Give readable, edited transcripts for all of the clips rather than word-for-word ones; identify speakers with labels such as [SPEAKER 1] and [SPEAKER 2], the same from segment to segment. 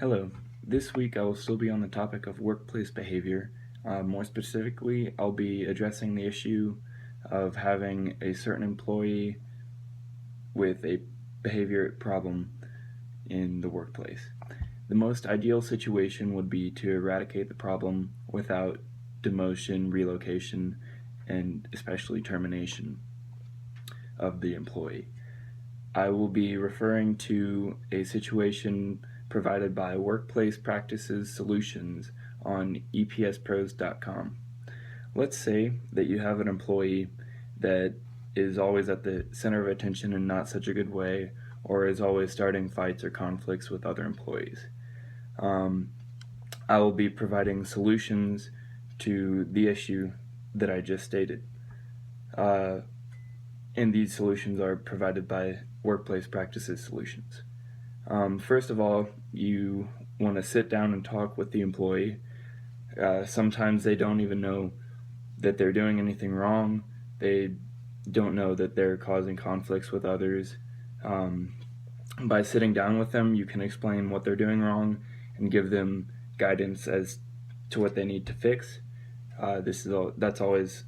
[SPEAKER 1] Hello. This week I will still be on the topic of workplace behavior. More specifically, I'll be addressing the issue of having a certain employee with a behavior problem in the workplace. The most ideal situation would be to eradicate the problem without demotion, relocation, and especially termination of the employee. I will be referring to a situation provided by Workplace Practices Solutions on epspros.com. Let's say that you have an employee that is always at the center of attention in not such a good way, or is always starting fights or conflicts with other employees. I will be providing solutions to the issue that I just stated. And these solutions are provided by Workplace Practices Solutions. First of all, you want to sit down and talk with the employee. Sometimes they don't even know that they're doing anything wrong. They don't know that they're causing conflicts with others. By sitting down with them, you can explain what they're doing wrong and give them guidance as to what they need to fix. That's always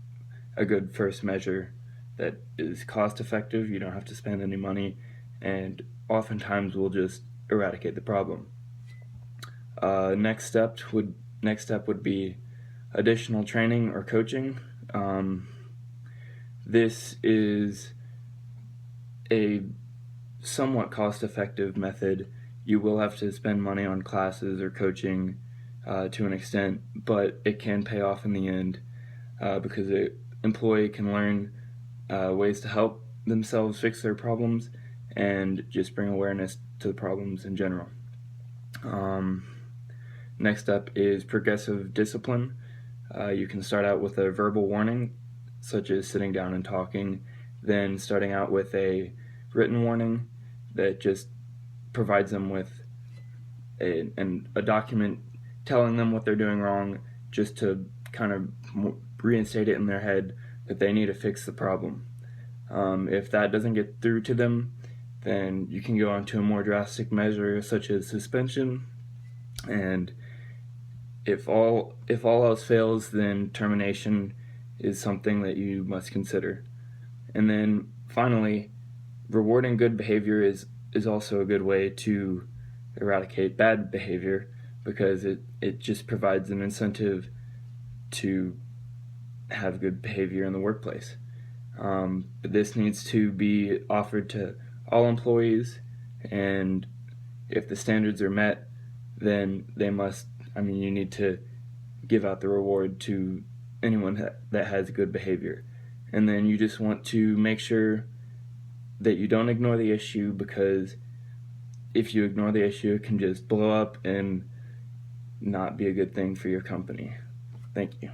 [SPEAKER 1] a good first measure that is cost effective. You don't have to spend any money, and oftentimes will just eradicate the problem. Next step would be additional training or coaching. This is a somewhat cost-effective method. You will have to spend money on classes or coaching to an extent, but it can pay off in the end because an employee can learn ways to help themselves fix their problems and just bring awareness to the problems in general. Next up is progressive discipline. You can start out with a verbal warning, such as sitting down and talking, then starting out with a written warning that just provides them with a document telling them what they're doing wrong, just to kind of reinstate it in their head that they need to fix the problem. If that doesn't get through to them, then you can go on to a more drastic measure such as suspension, and if all else fails, then termination is something that you must consider. And then finally, rewarding good behavior is also a good way to eradicate bad behavior, because it just provides an incentive to have good behavior in the workplace. This needs to be offered to all employees, and if the standards are met, then you need to give out the reward to anyone that has good behavior. And then you just want to make sure that you don't ignore the issue, because if you ignore the issue, it can just blow up and not be a good thing for your company. Thank you.